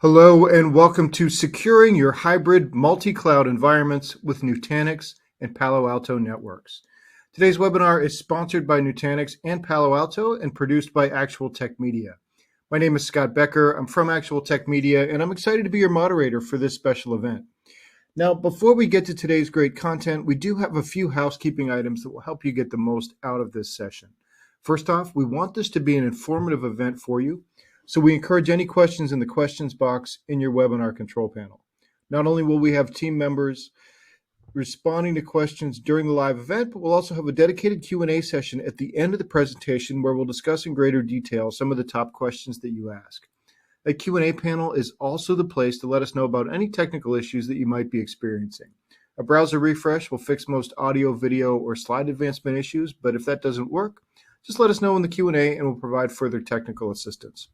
Hello and welcome to Securing Your Hybrid Multi-Cloud Environments with Nutanix and Palo Alto Networks. Today's webinar is sponsored by Nutanix and Palo Alto and produced by Actual Tech Media. My name is Scott Becker. I'm from Actual Tech Media and I'm excited to be your moderator for this special event. Now, before we get to today's great content, we do have a few housekeeping items that will help you get the most out of this session. First off, we want this to be an informative event for you. So we encourage any questions in the questions box in your webinar control panel. Not only will we have team members responding to questions during the live event, but we'll also have a dedicated Q&A session at the end of the presentation where we'll discuss in greater detail some of the top questions that you ask. That Q&A panel is also the place to let us know about any technical issues that you might be experiencing. A browser refresh will fix most audio, video, or slide advancement issues, but if that doesn't work, just let us know in the Q&A and we'll provide further technical assistance.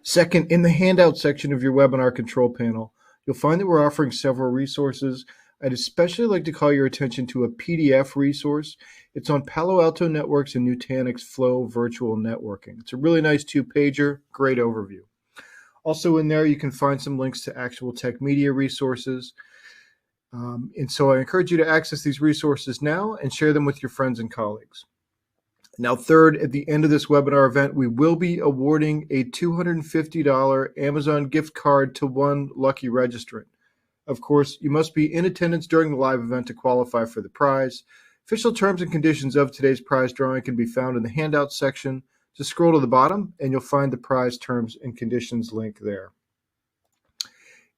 Second, in the handout section of your webinar control panel, you'll find that we're offering several resources. I'd especially like to call your attention to a PDF resource. It's on Palo Alto Networks and Nutanix Flow Virtual Networking. It's a really nice two-pager, great overview. Also in there, you can find some links to Actual Tech Media resources. And so I encourage you to access these resources now and share them with your friends and colleagues. Now, third, at the end of this webinar event, we will be awarding a $250 Amazon gift card to one lucky registrant. Of course, you must be in attendance during the live event to qualify for the prize. Official terms and conditions of today's prize drawing can be found in the handout section. Just scroll to the bottom and you'll find the prize terms and conditions link there.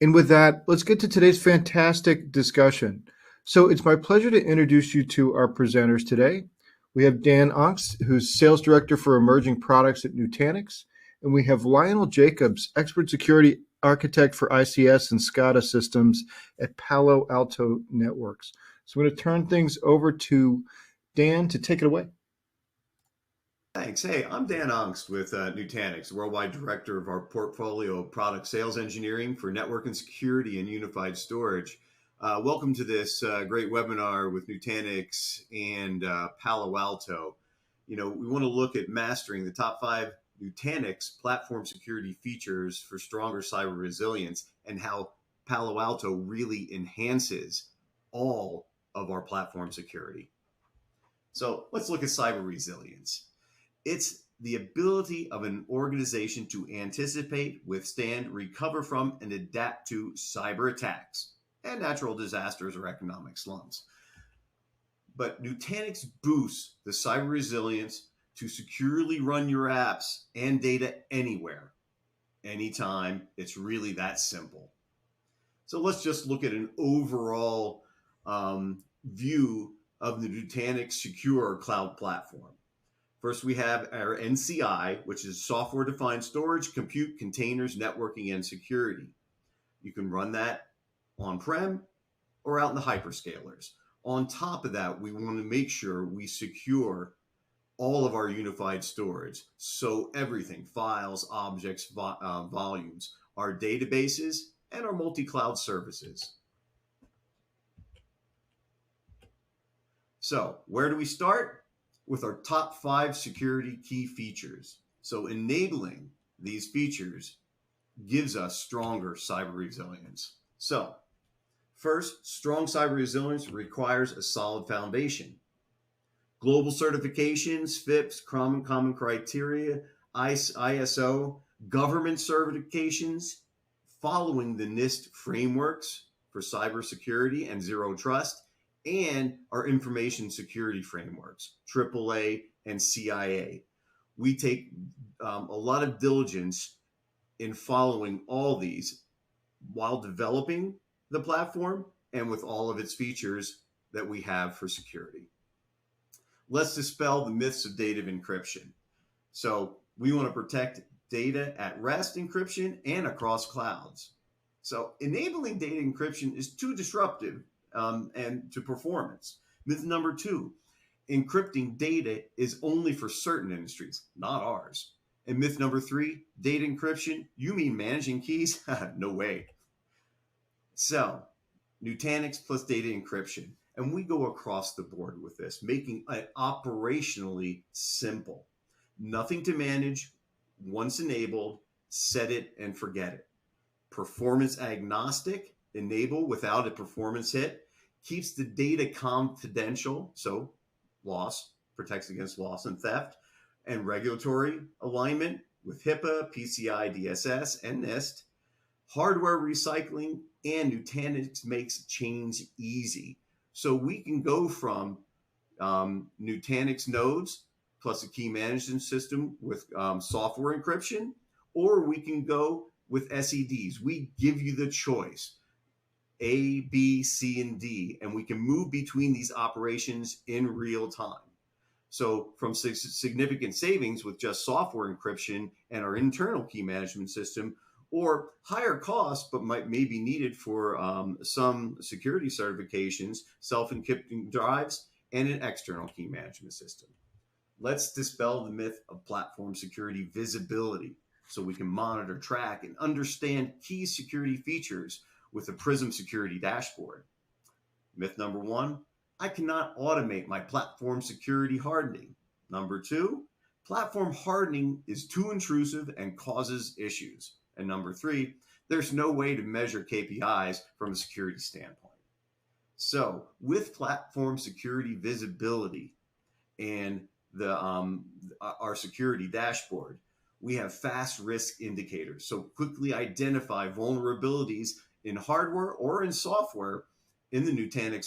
And with that, let's get to today's fantastic discussion. So it's my pleasure to introduce you to our presenters today. We have Dan Angst, who's Sales Director for Emerging Products at Nutanix. And we have Lionel Jacobs, Expert Security Architect for ICS and SCADA Systems at Palo Alto Networks. So I'm going to turn things over to Dan to take it away. Thanks. Hey, I'm Dan Angst with Nutanix, Worldwide Director of our portfolio of product sales engineering for network and security and unified storage. Welcome to this great webinar with Nutanix and Palo Alto. We want to look at mastering the top 5 Nutanix platform security features for stronger cyber resilience and how Palo Alto really enhances all of our platform security. So let's look at cyber resilience. It's the ability of an organization to anticipate, withstand, recover from, and adapt to cyber attacks and natural disasters or economic slumps. But Nutanix boosts the cyber resilience to securely run your apps and data anywhere, anytime. It's really that simple. So let's just look at an overall view of the Nutanix Secure Cloud Platform. First, we have our NCI, which is software-defined storage, compute, containers, networking, and security. You can run that on-prem or out in the hyperscalers. On top of that, we want to make sure we secure all of our unified storage. So everything, files, objects, volumes, our databases, and our multi-cloud services. So where do we start? With our top 5 security key features. So enabling these features gives us stronger cyber resilience. So first, strong cyber resilience requires a solid foundation. Global certifications, FIPS, common criteria, ISO, government certifications, following the NIST frameworks for cybersecurity and zero trust, and our information security frameworks, AAA and CIA. We take a lot of diligence in following all these while developing the platform and with all of its features that we have for security. Let's dispel the myths of data encryption. So we want to protect data at rest encryption and across clouds. So enabling data encryption is too disruptive and to performance. Myth number 2, encrypting data is only for certain industries, not ours. And myth number 3, data encryption, you mean managing keys? No way. So Nutanix plus data encryption. And we go across the board with this, making it operationally simple. Nothing to manage, once enabled, set it and forget it. performance agnostic, enable without a performance hit, keeps the data confidential, so loss, protects against loss and theft, and regulatory alignment with HIPAA, PCI DSS, and NIST, hardware recycling, and Nutanix makes change easy. So we can go from Nutanix nodes plus a key management system with software encryption, or we can go with SEDs. We give you the choice, A, B, C, and D, and we can move between these operations in real time. So from significant savings with just software encryption and our internal key management system, or higher costs, but may be needed for some security certifications, self-encrypting drives, and an external key management system. Let's dispel the myth of platform security visibility so we can monitor, track, and understand key security features with a Prism Security dashboard. Myth number one, I cannot automate my platform security hardening. Number two, platform hardening is too intrusive and causes issues. And number three, there's no way to measure KPIs from a security standpoint. So with platform security visibility and our security dashboard, we have fast risk indicators. So quickly identify vulnerabilities in hardware or in software in the Nutanix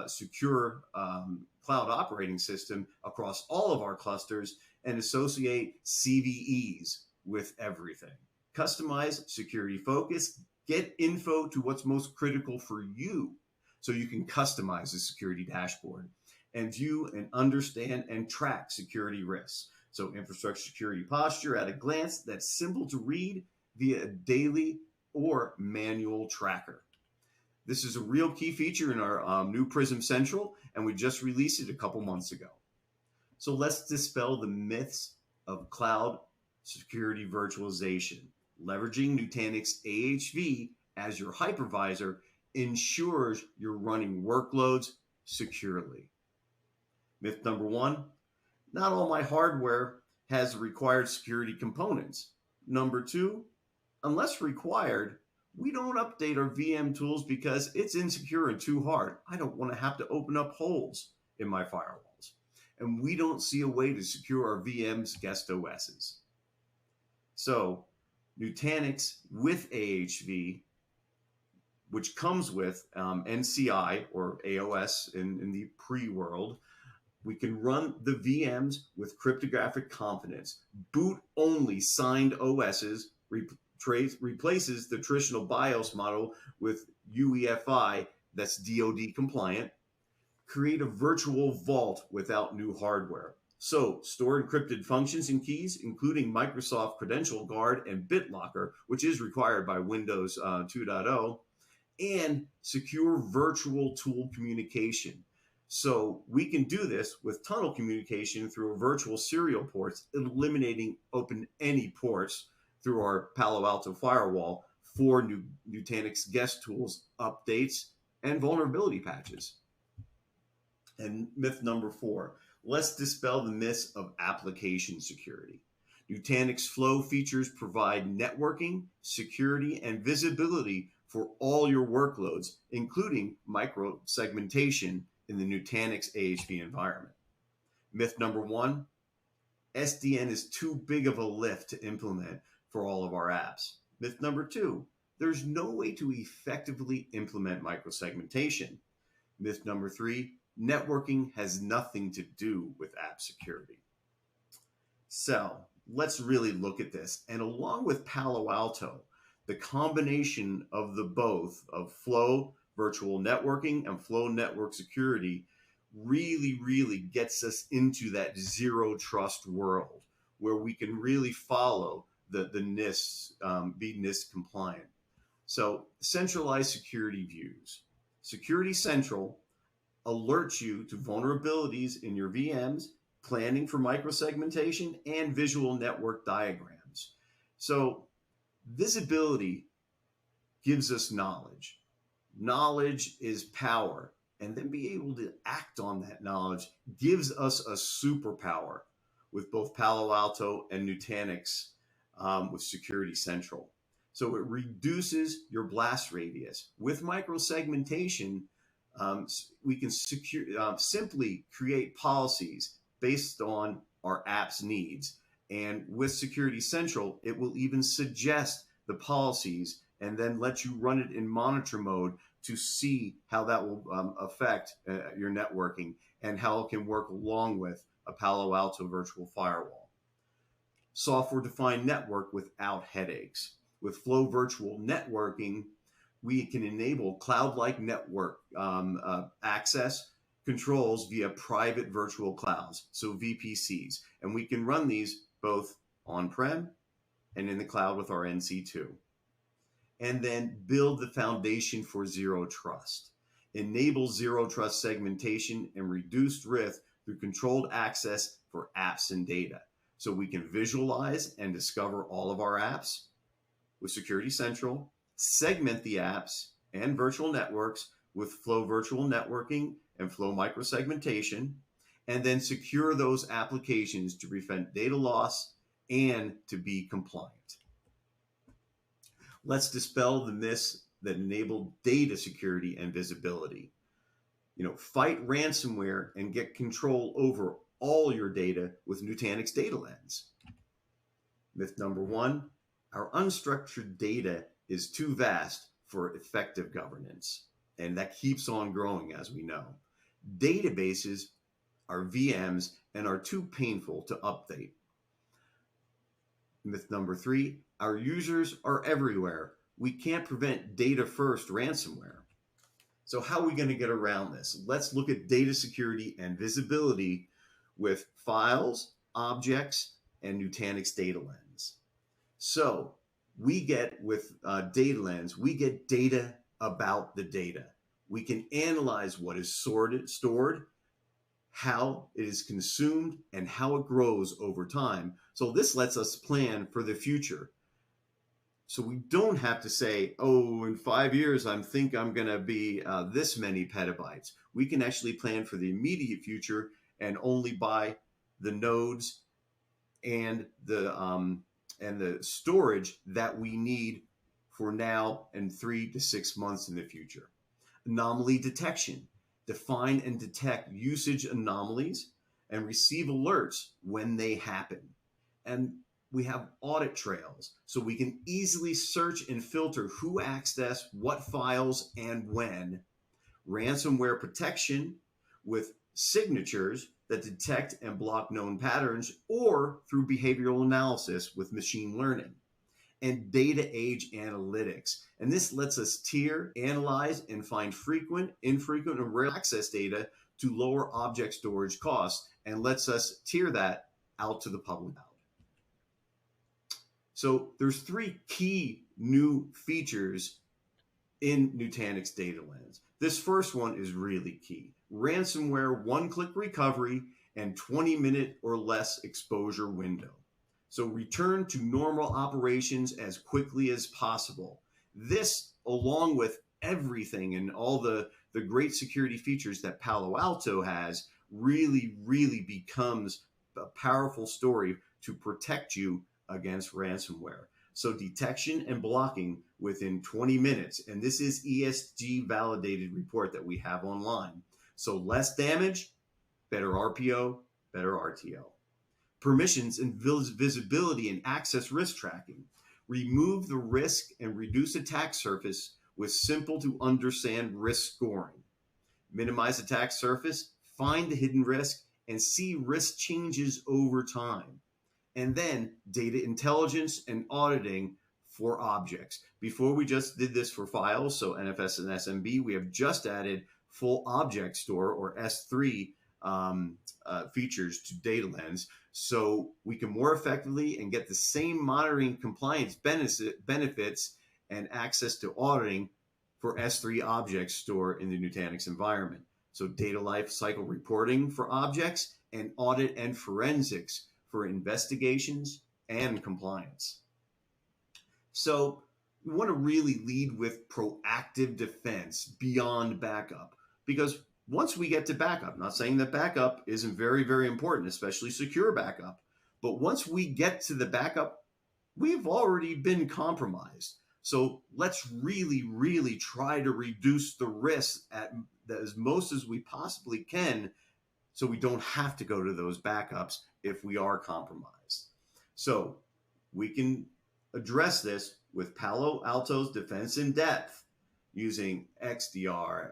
secure cloud operating system across all of our clusters and associate CVEs with everything. Customize security focus, get info to what's most critical for you so you can customize the security dashboard and view and understand and track security risks. So infrastructure security posture at a glance that's simple to read via a daily or manual tracker. This is a real key feature in our new Prism Central, and we just released it a couple months ago. So let's dispel the myths of cloud security virtualization. Leveraging Nutanix AHV as your hypervisor ensures you're running workloads securely. Myth number one, not all my hardware has required security components. Number two, unless required, we don't update our VM tools because it's insecure and too hard. I don't want to have to open up holes in my firewalls. And we don't see a way to secure our VMs guest OSs. So Nutanix with AHV, which comes with NCI or AOS in the pre-world, we can run the VMs with cryptographic confidence. Boot-only signed OSs replaces the traditional BIOS model with UEFI that's DoD compliant. Create a virtual vault without new hardware. So store encrypted functions and keys, including Microsoft Credential Guard and BitLocker, which is required by Windows 2.0, and secure virtual tool communication. So we can do this with tunnel communication through a virtual serial ports, eliminating open any ports through our Palo Alto firewall for Nutanix guest tools, updates, and vulnerability patches. And myth number four, let's dispel the myths of application security. Nutanix Flow features provide networking, security, and visibility for all your workloads, including micro-segmentation in the Nutanix AHV environment. Myth number one, SDN is too big of a lift to implement for all of our apps. Myth number two, there's no way to effectively implement micro-segmentation. Myth number three, networking has nothing to do with app security. So let's really look at this. And along with Palo Alto, the combination of the both of Flow virtual networking and Flow network security really gets us into that zero trust world where we can really follow the NIST, be NIST compliant. So centralized security views. Security Central alerts you to vulnerabilities in your VMs, planning for microsegmentation, and visual network diagrams. So visibility gives us knowledge. Knowledge is power. And then be able to act on that knowledge gives us a superpower with both Palo Alto and Nutanix with Security Central. So it reduces your blast radius. With microsegmentation, we can simply create policies based on our app's needs. And with Security Central, it will even suggest the policies and then let you run it in monitor mode to see how that will affect your networking and how it can work along with a Palo Alto virtual firewall. Software-defined network without headaches. With Flow Virtual Networking, we can enable cloud-like network access controls via private virtual clouds, so VPCs. And we can run these both on-prem and in the cloud with our NC2. And then build the foundation for zero trust. Enable zero trust segmentation and reduced risk through controlled access for apps and data. So we can visualize and discover all of our apps with Security Central, segment the apps and virtual networks with Flow Virtual Networking and Flow Microsegmentation, and then secure those applications to prevent data loss and to be compliant. Let's dispel the myths that enable data security and visibility. Fight ransomware and get control over all your data with Nutanix Data Lens. Myth number one, our unstructured data is too vast for effective governance, and that keeps on growing, as we know. Databases are VMs and are too painful to update. Myth number three, our users are everywhere. We can't prevent data-first ransomware. So how are we going to get around this? Let's look at data security and visibility with files, objects, and Nutanix Data Lens. So we get with Data Lens, we get data about the data. We can analyze what is stored, how it is consumed, and how it grows over time. So this lets us plan for the future. So we don't have to say, oh, in 5 years, I think I'm going to be this many petabytes. We can actually plan for the immediate future and only buy the nodes and the storage that we need for now and 3 to 6 months in the future. Anomaly detection. Define and detect usage anomalies and receive alerts when they happen. And we have audit trails, so we can easily search and filter who accessed what files and when. Ransomware protection with signatures that detect and block known patterns, or through behavioral analysis with machine learning. And data age analytics. And this lets us tier, analyze, and find frequent, infrequent, and rare access data to lower object storage costs, and lets us tier that out to the public cloud. So there's 3 key new features in Nutanix Data Lens. This first one is really key. Ransomware one-click recovery and 20-minute or less exposure window. So return to normal operations as quickly as possible. This, along with everything and all the great security features that Palo Alto has, really becomes a powerful story to protect you against ransomware. So detection and blocking within 20 minutes. And this is ESG validated report that we have online. So less damage, better RPO, better RTO. Permissions and visibility and access risk tracking. Remove the risk and reduce attack surface with simple to understand risk scoring. Minimize attack surface, find the hidden risk, and see risk changes over time. And then data intelligence and auditing for objects. Before we just did this for files, so NFS and SMB, we have just added full object store or S3 features to Data Lens, so we can more effectively and get the same monitoring compliance benefits and access to auditing for S3 object store in the Nutanix environment. So data life cycle reporting for objects and audit and forensics for investigations and compliance. So we want to really lead with proactive defense beyond backup, because once we get to backup, not saying that backup isn't very important, especially secure backup, but once we get to the backup, we've already been compromised. So let's really, really try to reduce the risk at as most as we possibly can so we don't have to go to those backups if we are compromised. So we can address this with Palo Alto's Defense in Depth using XDR,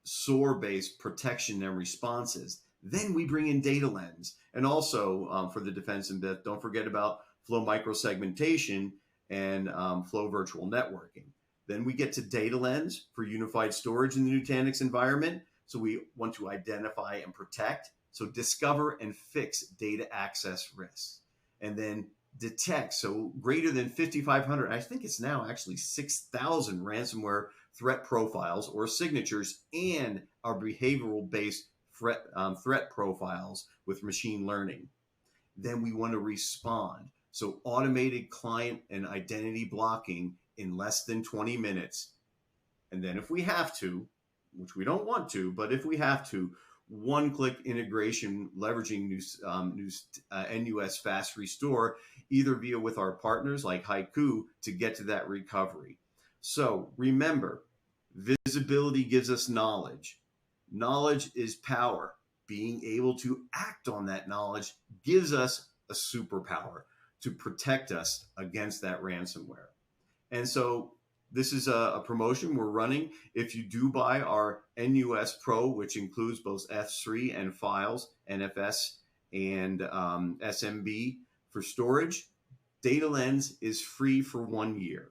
SOAR-based protection and responses. Then we bring in Data Lens, and also for the defense in depth, don't forget about flow microsegmentation and flow virtual networking. Then we get to Data Lens for unified storage in the Nutanix environment. So we want to identify and protect. So discover and fix data access risks. And then detect, so greater than 5,500, I think it's now actually 6,000 ransomware threat profiles or signatures, and our behavioral based threat profiles with machine learning. Then we want to respond. So automated client and identity blocking in less than 20 minutes. And then if we have to, which we don't want to, but if we have to, one-click integration leveraging NUS Fast Restore, either via with our partners like Haiku to get to that recovery. So remember, visibility gives us knowledge. Knowledge is power. Being able to act on that knowledge gives us a superpower to protect us against that ransomware. And so this is a promotion we're running. If you do buy our NUS Pro, which includes both S3 and files, NFS and SMB for storage, Data Lens is free for 1 year.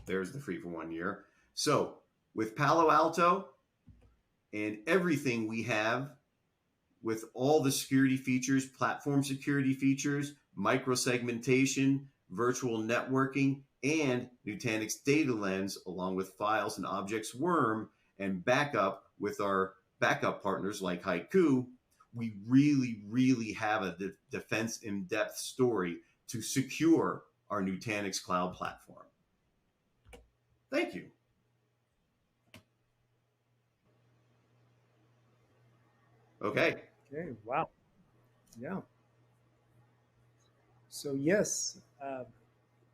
There's the free for 1 year. So with Palo Alto and everything we have, with all the security features, platform security features, microsegmentation, virtual networking, and Nutanix Data Lens, along with files and objects worm, and backup with our backup partners like Haiku, we really, really have a defense in depth story to secure our Nutanix cloud platform. Thank you. Okay. Okay, wow. Yeah. So, yes,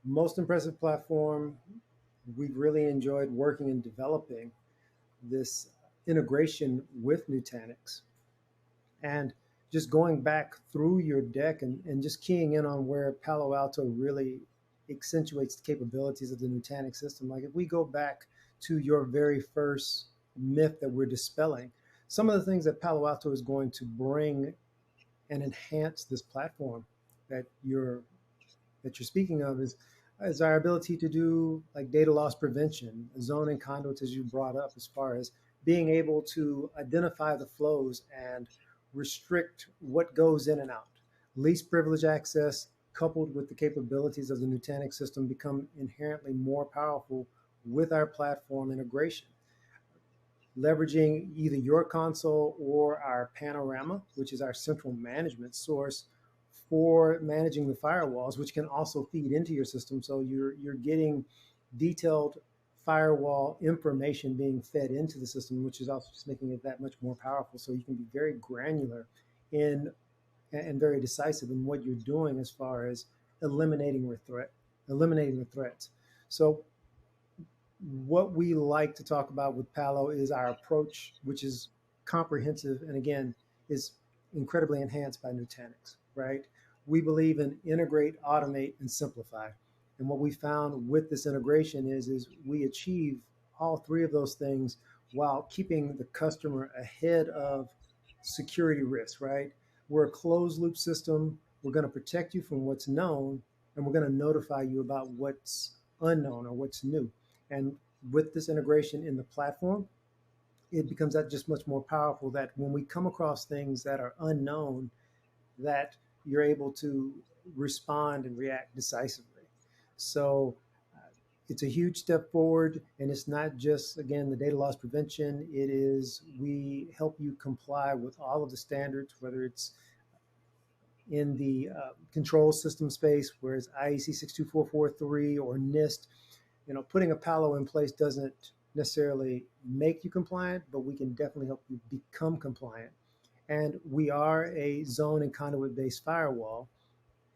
most impressive platform. We've really enjoyed working and developing this integration with Nutanix. And just going back through your deck and just keying in on where Palo Alto really accentuates the capabilities of the Nutanix system. Like if we go back to your very first myth that we're dispelling, some of the things that Palo Alto is going to bring and enhance this platform that you're speaking of is our ability to do like data loss prevention, zone and conduits, as you brought up, as far as being able to identify the flows and restrict what goes in and out. Least privilege access coupled with the capabilities of the Nutanix system become inherently more powerful with our platform integration. Leveraging either your console or our panorama, which is our central management source for managing the firewalls, which can also feed into your system. So you're getting detailed firewall information being fed into the system, which is also just making it that much more powerful. So you can be very granular in and very decisive in what you're doing as far as eliminating the threats. So what we like to talk about with Palo is our approach, which is comprehensive and again is incredibly enhanced by Nutanix, right? We believe in integrate, automate, and simplify. And what we found with this integration is we achieve all three of those things while keeping the customer ahead of security risks, right? We're a closed loop system. We're going to protect you from what's known, and we're going to notify you about what's unknown or what's new. And with this integration in the platform, it becomes that just much more powerful that when we come across things that are unknown, that you're able to respond and react decisively. So it's a huge step forward, and it's not just, again, the data loss prevention. It is, we help you comply with all of the standards, whether it's in the control system space, whereas IEC 62443 or NIST. Putting a Palo in place doesn't necessarily make you compliant, but we can definitely help you become compliant. And we are a zone and conduit based firewall.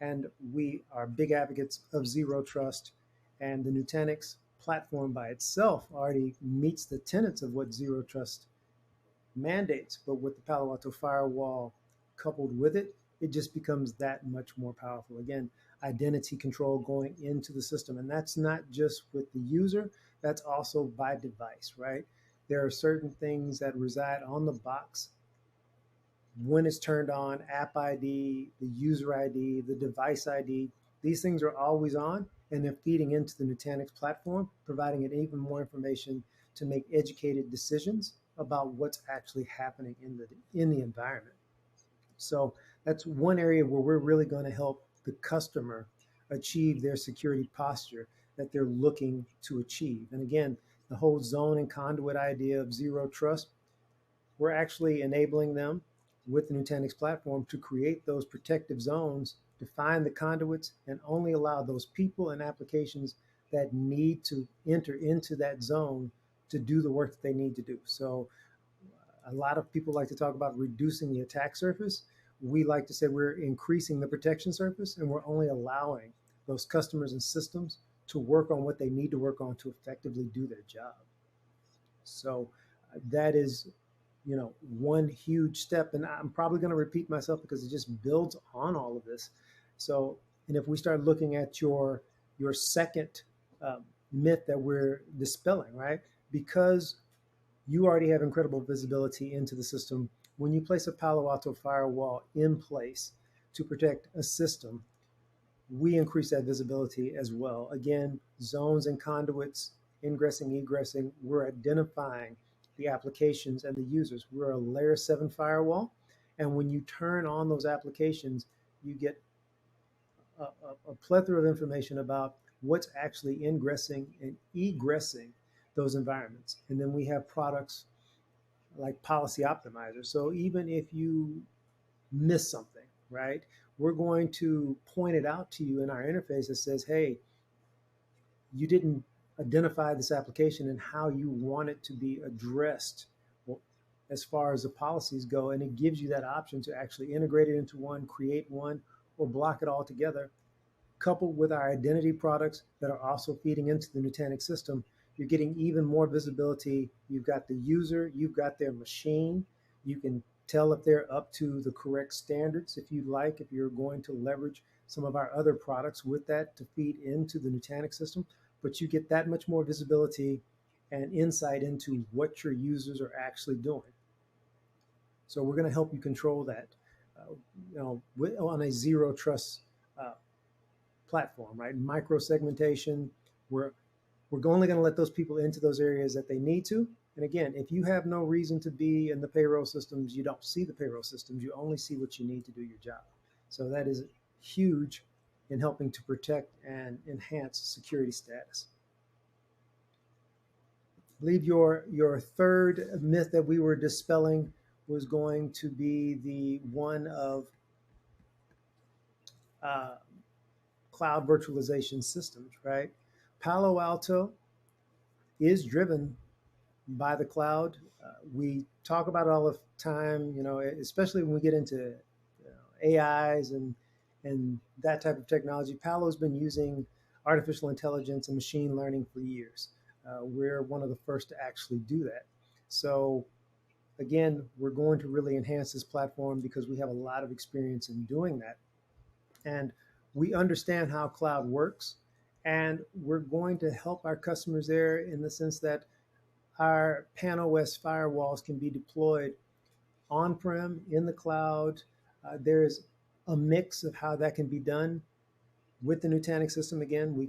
And we are big advocates of zero trust. And the Nutanix platform by itself already meets the tenets of what zero trust mandates. But with the Palo Alto firewall coupled with it, it just becomes that much more powerful. Again, identity control going into the system. And that's not just with the user, that's also by device, right? There are certain things that reside on the box when it's turned on, app ID, the user ID, the device ID. These things are always on, and they're feeding into the Nutanix platform, providing it even more information to make educated decisions about what's actually happening in the environment. So that's one area where we're really going to help the customer achieve their security posture that they're looking to achieve. And again, the whole zone and conduit idea of zero trust, we're actually enabling them with the Nutanix platform to create those protective zones, define the conduits, and only allow those people and applications that need to enter into that zone to do the work that they need to do. So a lot of people like to talk about reducing the attack surface. We like to say we're increasing the protection surface, and we're only allowing those customers and systems to work on what they need to work on to effectively do their job. So that is, one huge step. And I'm probably going to repeat myself because it just builds on all of this. So, and if we start looking at your second myth that we're dispelling, right? Because you already have incredible visibility into the system. When you place a Palo Alto firewall in place to protect a system, we increase that visibility as well. Again, zones and conduits, ingressing, egressing, we're identifying the applications and the users. We're a layer 7 firewall. And when you turn on those applications, you get a plethora of information about what's actually ingressing and egressing those environments. And then we have products like Policy Optimizer. So even if you miss something, right, we're going to point it out to you in our interface that says, hey, you didn't identify this application and how you want it to be addressed as far as the policies go. And it gives you that option to actually integrate it into one, create one, or block it all together. Coupled with our identity products that are also feeding into the Nutanix system, you're getting even more visibility. You've got the user, you've got their machine. You can tell if they're up to the correct standards if you'd like, if you're going to leverage some of our other products with that to feed into the Nutanix system. But you get that much more visibility and insight into what your users are actually doing. So we're going to help you control that, on a zero trust platform, right? Micro segmentation. We're only going to let those people into those areas that they need to. And again, if you have no reason to be in the payroll systems, you don't see the payroll systems. You only see what you need to do your job. So that is huge in helping to protect and enhance security status. I believe your third myth that we were dispelling was going to be the one of cloud virtualization systems, right? Palo Alto is driven by the cloud. We talk about it all the time, especially when we get into AIs and that type of technology. Palo's been using artificial intelligence and machine learning for years. We're one of the first to actually do that. So again, we're going to really enhance this platform because we have a lot of experience in doing that. And we understand how cloud works. And we're going to help our customers there in the sense that our PAN-OS firewalls can be deployed on-prem, in the cloud. There's a mix of how that can be done with the Nutanix system. Again, we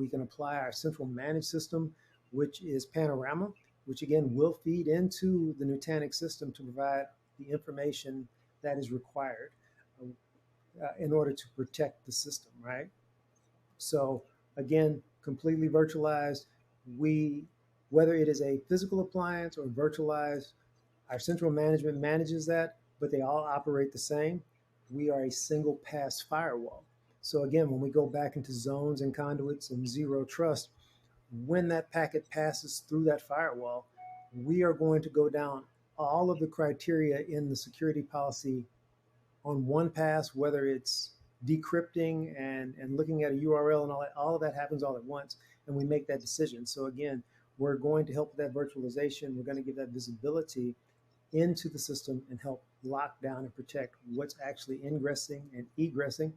can apply our central managed system, which is Panorama, which again will feed into the Nutanix system to provide the information that is required in order to protect the system, right? So again, completely virtualized. Whether it is a physical appliance or virtualized, our central management manages that, but they all operate the same. We are a single pass firewall. So again, when we go back into zones and conduits and zero trust, when that packet passes through that firewall, we are going to go down all of the criteria in the security policy on one pass, whether it's decrypting and looking at a URL and all of that happens all at once, and we make that decision. So again, we're going to help with that virtualization. We're going to give that visibility into the system and help lock down and protect what's actually ingressing and egressing,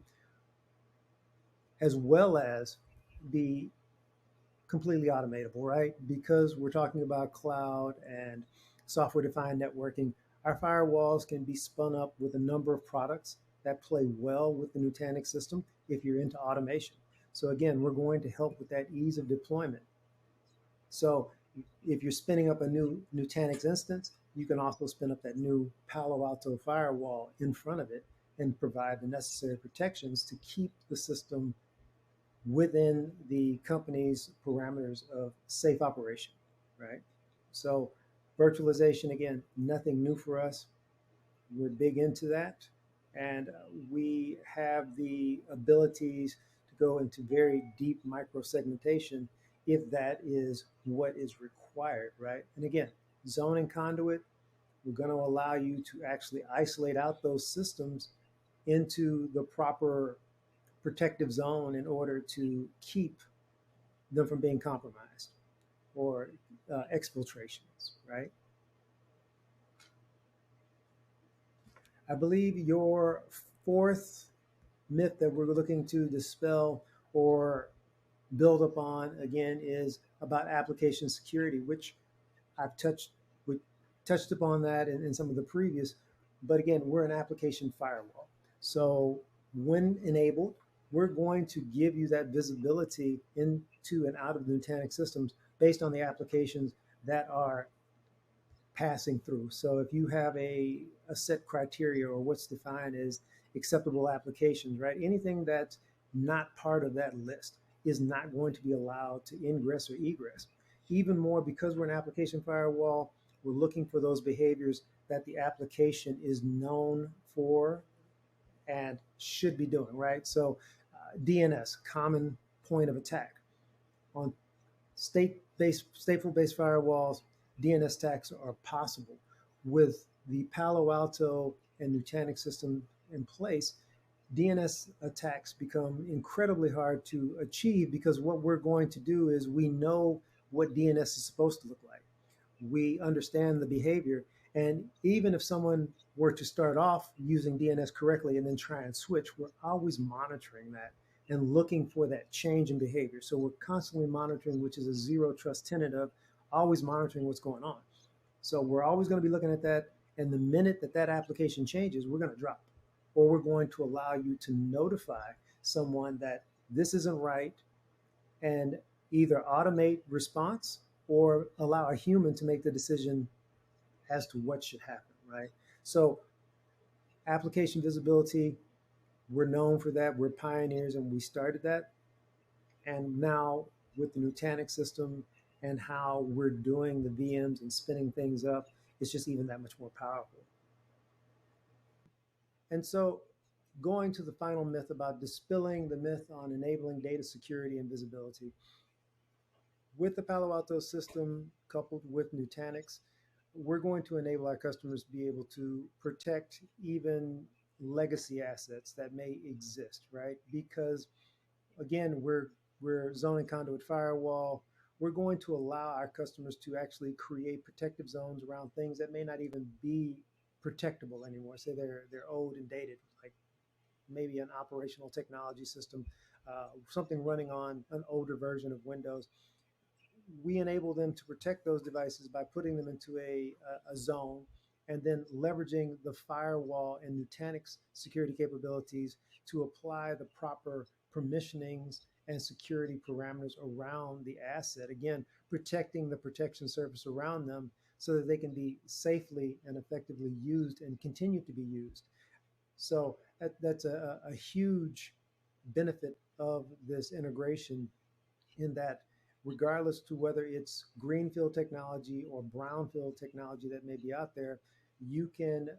as well as be completely automatable, right? Because we're talking about cloud and software-defined networking, our firewalls can be spun up with a number of products that play well with the Nutanix system if you're into automation. So again, we're going to help with that ease of deployment. So if you're spinning up a new Nutanix instance, you can also spin up that new Palo Alto firewall in front of it and provide the necessary protections to keep the system within the company's parameters of safe operation, right? So virtualization, again, nothing new for us. We're big into that. And we have the abilities to go into very deep micro segmentation if that is what is required, right? And again, zone and conduit, we're going to allow you to actually isolate out those systems into the proper protective zone in order to keep them from being compromised or exfiltrations, right? I believe your fourth myth that we're looking to dispel or build upon again is about application security, which I've touched upon that in some of the previous, but again, we're an application firewall. So when enabled, we're going to give you that visibility into and out of the Nutanix systems based on the applications that are passing through. So if you have a set criteria or what's defined as acceptable applications, right? Anything that's not part of that list is not going to be allowed to ingress or egress. Even more, because we're an application firewall, we're looking for those behaviors that the application is known for and should be doing, right? So DNS, common point of attack. On stateful-based firewalls, DNS attacks are possible. With the Palo Alto and Nutanix system in place, DNS attacks become incredibly hard to achieve because what we're going to do is we know what DNS is supposed to look like. We understand the behavior. And even if someone were to start off using DNS correctly and then try and switch, we're always monitoring that and looking for that change in behavior. So we're constantly monitoring, which is a zero trust tenet of always monitoring what's going on. So we're always going to be looking at that. And the minute that that application changes, we're going to drop, or we're going to allow you to notify someone that this isn't right and either automate response or allow a human to make the decision as to what should happen, right? So application visibility, we're known for that. We're pioneers and we started that. And now with the Nutanix system and how we're doing the VMs and spinning things up, it's just even that much more powerful. And so going to the final myth about dispelling the myth on enabling data security and visibility. With the Palo Alto system coupled with Nutanix, we're going to enable our customers to be able to protect even legacy assets that may exist, right? Because again, we're zone and conduit firewall. We're going to allow our customers to actually create protective zones around things that may not even be protectable anymore. Say they're old and dated, like maybe an operational technology system, something running on an older version of Windows. We enable them to protect those devices by putting them into a zone and then leveraging the firewall and Nutanix security capabilities to apply the proper permissionings and security parameters around the asset. Again, protecting the protection surface around them so that they can be safely and effectively used and continue to be used. So that's a huge benefit of this integration, in that regardless to whether it's greenfield technology or brownfield technology that may be out there, you can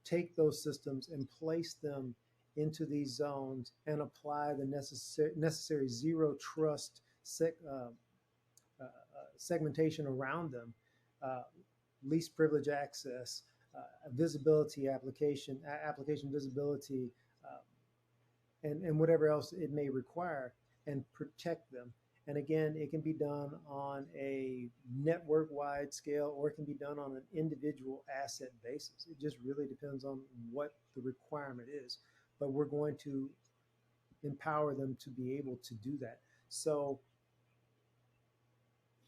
take those systems and place them into these zones and apply the necessary zero trust segmentation around them, least privilege access, visibility application visibility, and whatever else it may require, and protect them. And again, it can be done on a network wide scale, or it can be done on an individual asset basis. It just really depends on what the requirement is. But we're going to empower them to be able to do that. So,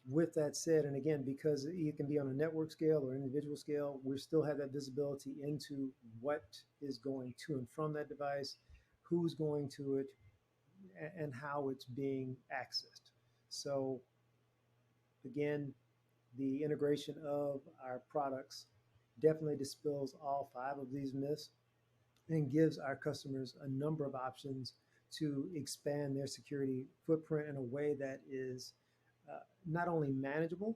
with that said, and again, because it can be on a network scale or individual scale, we still have that visibility into what is going to and from that device, who's going to it, and how it's being accessed. So, again, the integration of our products definitely dispels all five of these myths and gives our customers a number of options to expand their security footprint in a way that is not only manageable,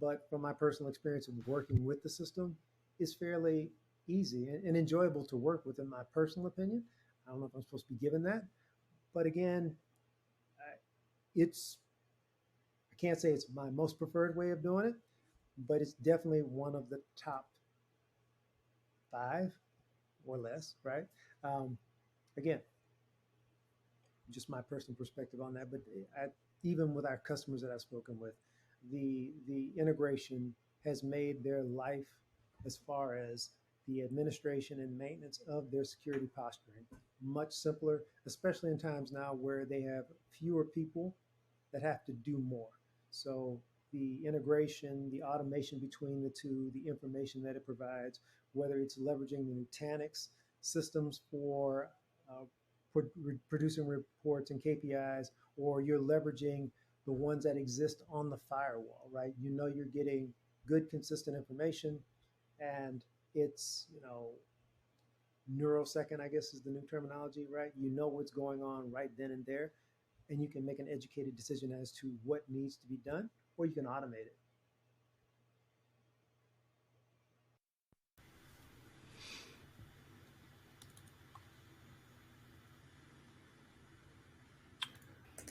but from my personal experience of working with the system, is fairly easy and enjoyable to work with, in my personal opinion. I don't know if I'm supposed to be given that, but again, it's I can't say it's my most preferred way of doing it, but it's definitely one of the top five or less, right? Um, Again, just my personal perspective on that. But even with our customers that I've spoken with, the integration has made their life, as far as the administration and maintenance of their security posturing, much simpler, especially in times now where they have fewer people that have to do more. So the integration, the automation between the two, the information that it provides, whether it's leveraging the Nutanix systems for uh, producing reports and KPIs, or you're leveraging the ones that exist on the firewall, right? You know you're getting good, consistent information, and it's, neurosecond, I guess is the new terminology, right? You know what's going on right then and there, and you can make an educated decision as to what needs to be done, or you can automate it.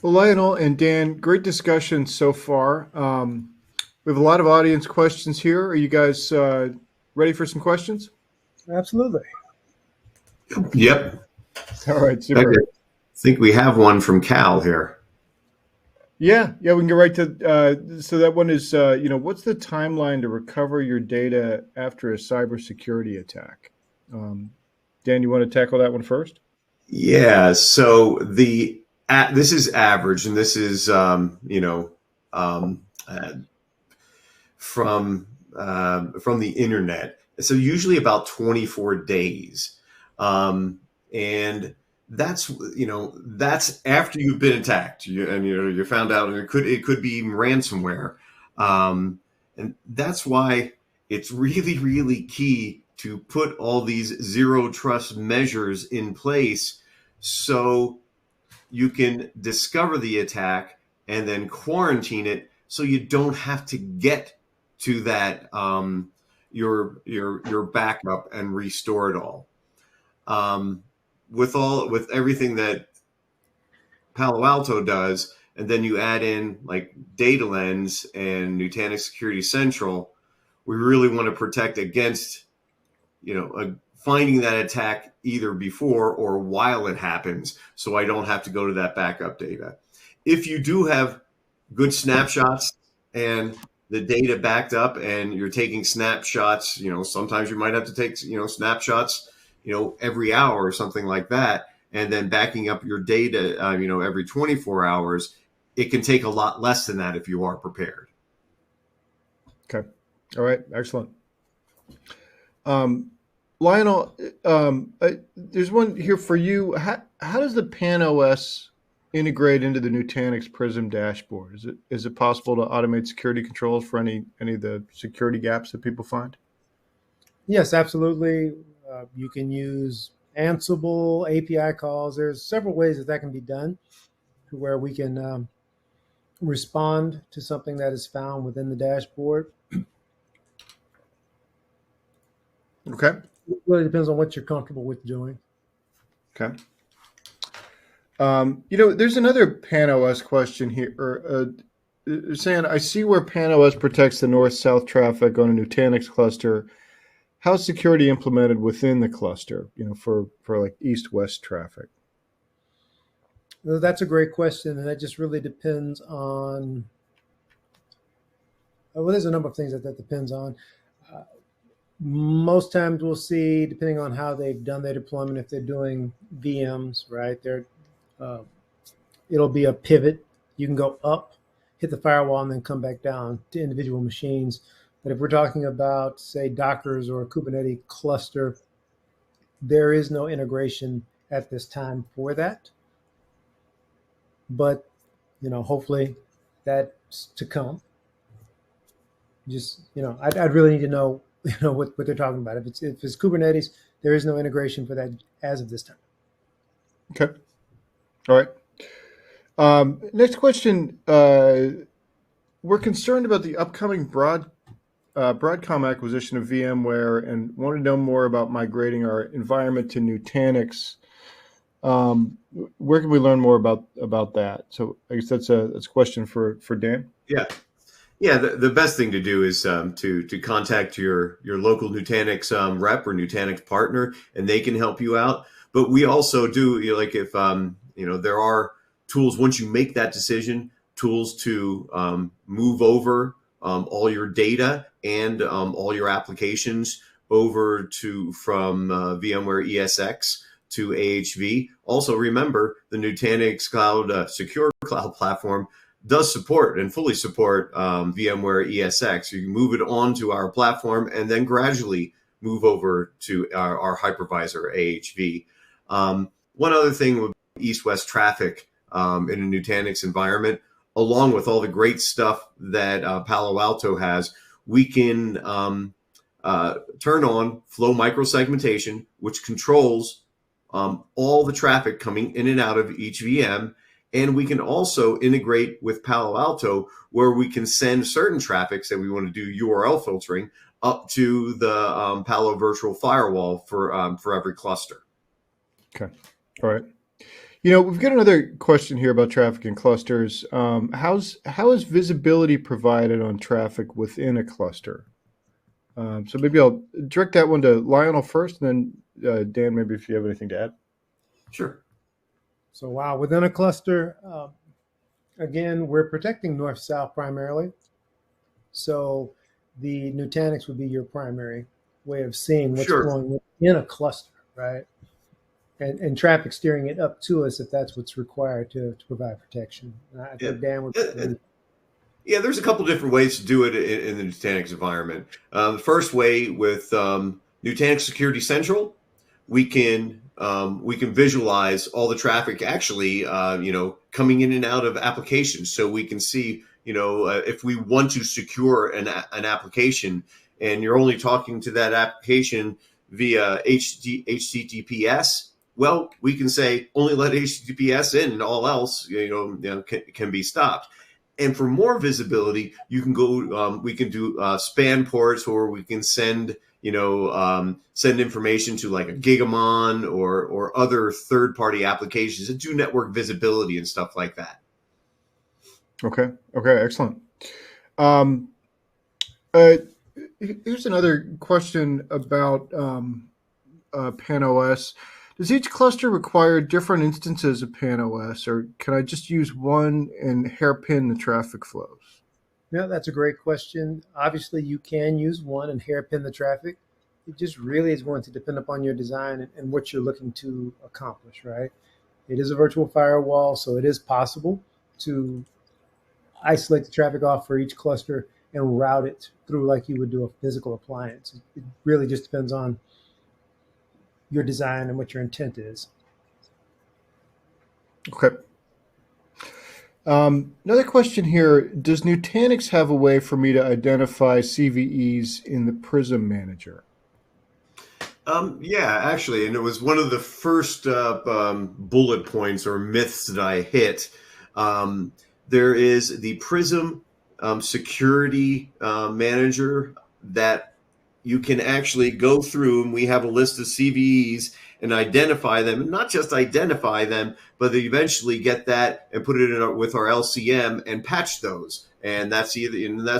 Well, Lionel and Dan, great discussion so far. We have a lot of audience questions here. Are you guys ready for some questions? Absolutely. Yep. All right, I super. think we have one from Cal here. Yeah, we can go right to. So that one is, what's the timeline to recover your data after a cybersecurity attack? Dan, you want to tackle that one first? Yeah. So this is average, and this is from the internet. So usually about 24 days, and that's after you've been attacked, you're found out, and it could be even ransomware, and that's why it's really, really key to put all these zero trust measures in place, so you can discover the attack and then quarantine it, so you don't have to get to that your backup and restore it all. With everything that Palo Alto does, and then you add in like Data Lens and Nutanix Security Central, we really want to protect against finding that attack either before or while it happens, so I don't have to go to that backup data. If you do have good snapshots and the data backed up, and you're taking snapshots, sometimes you might have to take snapshots every hour or something like that, and then backing up your data every 24 hours, it can take a lot less than that if you are prepared. Okay. All right. Excellent. Lionel, there's one here for you. How does the PAN-OS integrate into the Nutanix Prism dashboard? Is it possible to automate security controls for any of the security gaps that people find? Yes, absolutely. You can use Ansible API calls. There's several ways that can be done, to where we can respond to something that is found within the dashboard. Okay. It really depends on what you're comfortable with doing. Okay. There's another PAN-OS question here, saying, I see where PAN-OS protects the north-south traffic on a Nutanix cluster. How's security implemented within the cluster, for like east-west traffic? Well, that's a great question, and that just really depends on. Well, there's a number of things that depends on. Uh, Most times we'll see, depending on how they've done their deployment, if they're doing VMs, right? Uh, it'll be a pivot. You can go up, hit the firewall, and then come back down to individual machines. But if we're talking about, say, Dockers or a Kubernetes cluster, there is no integration at this time for that. But hopefully that's to come. Just I'd really need to know what they're talking about. If it's Kubernetes, there is no integration for that as of this time. Okay. All right. Next question. We're concerned about the upcoming Broadcom acquisition of VMware and want to know more about migrating our environment to Nutanix. Where can we learn more about that? So I guess that's a question for Dan. Yeah. Yeah, the best thing to do is to contact your local Nutanix rep or Nutanix partner, and they can help you out. But we also do, like if there are tools once you make that decision, tools to move over all your data and all your applications over from VMware ESX to AHV. Also, remember the Nutanix Cloud Secure Cloud Platform does support and fully support VMware ESX. You can move it onto our platform and then gradually move over to our hypervisor AHV. One other thing with east-west traffic in a Nutanix environment, along with all the great stuff that Palo Alto has, we can turn on flow microsegmentation, which controls all the traffic coming in and out of each VM. And we can also integrate with Palo Alto, where we can send certain traffics that we want to do URL filtering up to the Palo Virtual Firewall for every cluster. Okay. All right. We've got another question here about traffic and clusters. How is visibility provided on traffic within a cluster? So maybe I'll direct that one to Lionel first, and then Dan, maybe if you have anything to add. Sure. So wow, within a cluster, again, we're protecting north-south primarily. So the Nutanix would be your primary way of seeing what's going on in a cluster, right? And traffic steering it up to us if that's what's required to provide protection. I think Dan would. Yeah, there's a couple different ways to do it in the Nutanix environment. The first way with Nutanix Security Central, we can visualize all the traffic actually, coming in and out of applications. So we can see, if we want to secure an application and you're only talking to that application via HTTPS, well, we can say only let HTTPS in and all else, can be stopped. And for more visibility, you can go. We can do span ports, or we can send information to like a Gigamon or other third-party applications that do network visibility and stuff like that. Okay, excellent. Here's another question about PAN-OS. Does each cluster require different instances of PAN-OS, or can I just use one and hairpin the traffic flows? Yeah, that's a great question. Obviously, you can use one and hairpin the traffic. It just really is going to depend upon your design and what you're looking to accomplish, right? It is a virtual firewall, so it is possible to isolate the traffic off for each cluster and route it through like you would do a physical appliance. It really just depends on your design and what your intent is. Okay. Another question here. Does Nutanix have a way for me to identify CVEs in the Prism Manager? Yeah, actually, and it was one of the first bullet points or myths that I hit. There is the Prism Security Manager that you can actually go through, and we have a list of CVEs and identify them, and not just identify them, but they eventually get that and put it in with our LCM and patch those. And that's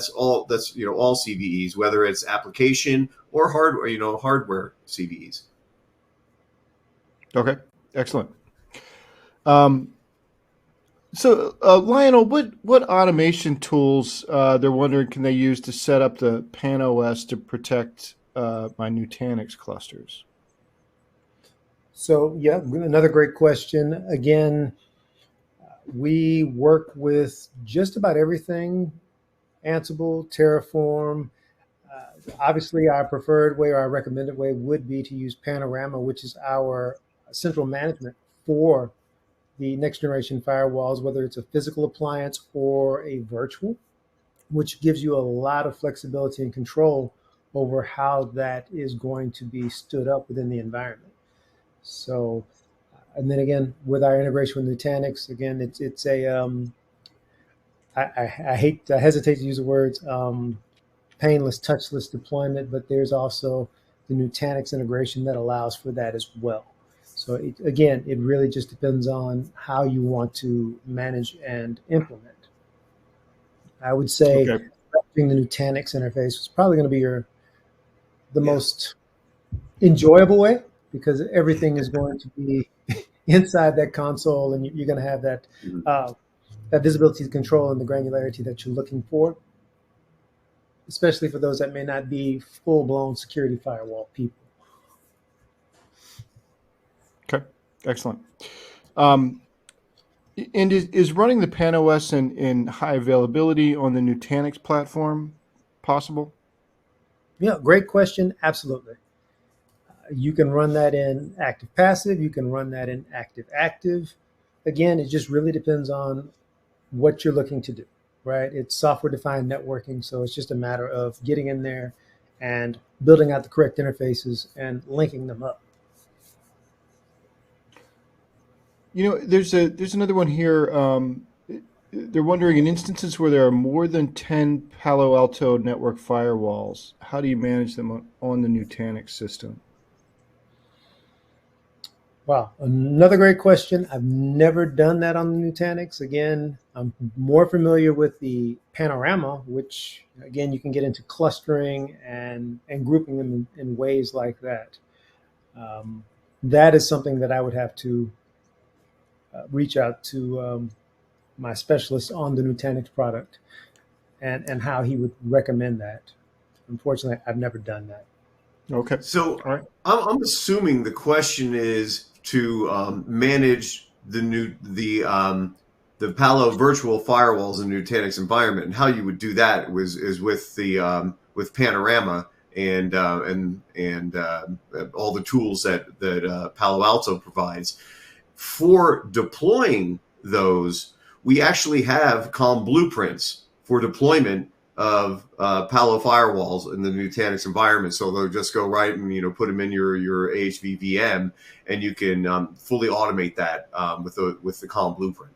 all CVEs, whether it's application or hardware CVEs. Okay, excellent. So, Lionel, what automation tools they're wondering can they use to set up the PAN-OS to protect my Nutanix clusters? So, yeah, another great question. Again, we work with just about everything: Ansible, Terraform. Obviously, our preferred way or our recommended way would be to use Panorama, which is our central management for the next generation firewalls, whether it's a physical appliance or a virtual, which gives you a lot of flexibility and control over how that is going to be stood up within the environment. So, and then again, with our integration with Nutanix, again, it's a I hesitate to use the words painless, touchless deployment, but there's also the Nutanix integration that allows for that as well. So again, it really just depends on how you want to manage and implement. I would say Okay. leveraging the Nutanix interface is probably going to be the Yeah. most enjoyable way, because everything is going to be inside that console, and you're going to have Mhm. that visibility, control, and the granularity that you're looking for, especially for those that may not be full blown security firewall people. Okay. Excellent. Um, and is running the PAN-OS in high availability on the Nutanix platform possible? Yeah, great question. Absolutely. You can run that in active passive. You can run that in active active. Again, it just really depends on what you're looking to do, right? It's software defined networking. So it's just a matter of getting in there and building out the correct interfaces and linking them up. There's another one here. They're wondering in instances where there are more than 10 Palo Alto network firewalls, how do you manage them on the Nutanix system? Wow, another great question. I've never done that on the Nutanix. Again, I'm more familiar with the Panorama, which again you can get into clustering and grouping them in ways like that. Um, that is something that I would have to reach out to my specialist on the Nutanix product and how he would recommend that. Unfortunately, I've never done that. Okay. So All right. I'm assuming the question is to manage the Palo virtual firewalls in Nutanix environment, and how you would do that is with the with Panorama and all the tools that Palo Alto provides for deploying those. We actually have calm blueprints for deployment of Palo firewalls in the Nutanix environment. So they'll just go right and put them in your AHV VM, and you can fully automate that with the Calm blueprint.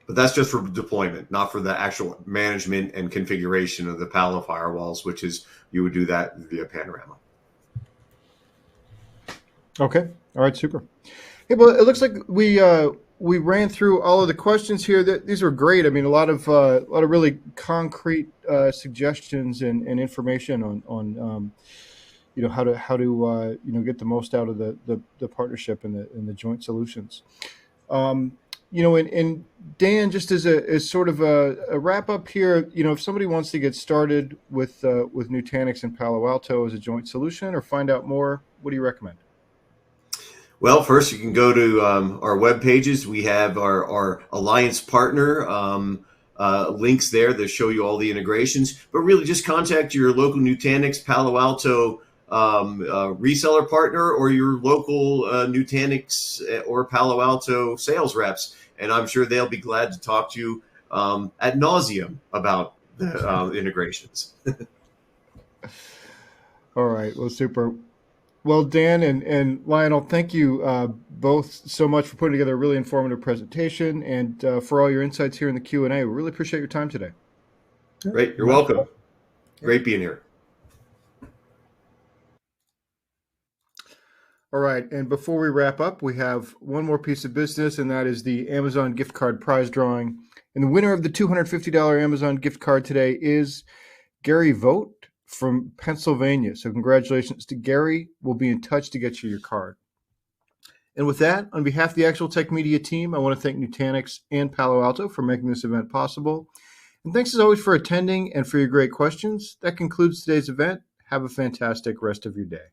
But that's just for deployment, not for the actual management and configuration of the Palo firewalls, which is you would do that via Panorama. Okay. All right. Super. Hey, well, it looks like we ran through all of the questions here. These were great. I mean, a lot of really concrete suggestions and information on how to get the most out of the partnership and the joint solutions. Um, and Dan, just as sort of a wrap up here, if somebody wants to get started with Nutanix and Palo Alto as a joint solution or find out more, what do you recommend? Well, first you can go to our web pages. We have our alliance partner links there that show you all the integrations. But really, just contact your local Nutanix Palo Alto reseller partner or your local Nutanix or Palo Alto sales reps, and I'm sure they'll be glad to talk to you ad nauseum about the integrations. All right. Well, super. Well, Dan and Lionel, thank you both so much for putting together a really informative presentation and for all your insights here in the Q&A. We really appreciate your time today. Great. You're welcome. Great being here. All right. And before we wrap up, we have one more piece of business, and that is the Amazon gift card prize drawing. And the winner of the $250 Amazon gift card today is Gary Vogt from Pennsylvania. So congratulations to Gary. We'll be in touch to get you your card. And with that, on behalf of the Actual Tech Media team, I want to thank Nutanix and Palo Alto for making this event possible. And thanks as always for attending and for your great questions. That concludes today's event. Have a fantastic rest of your day.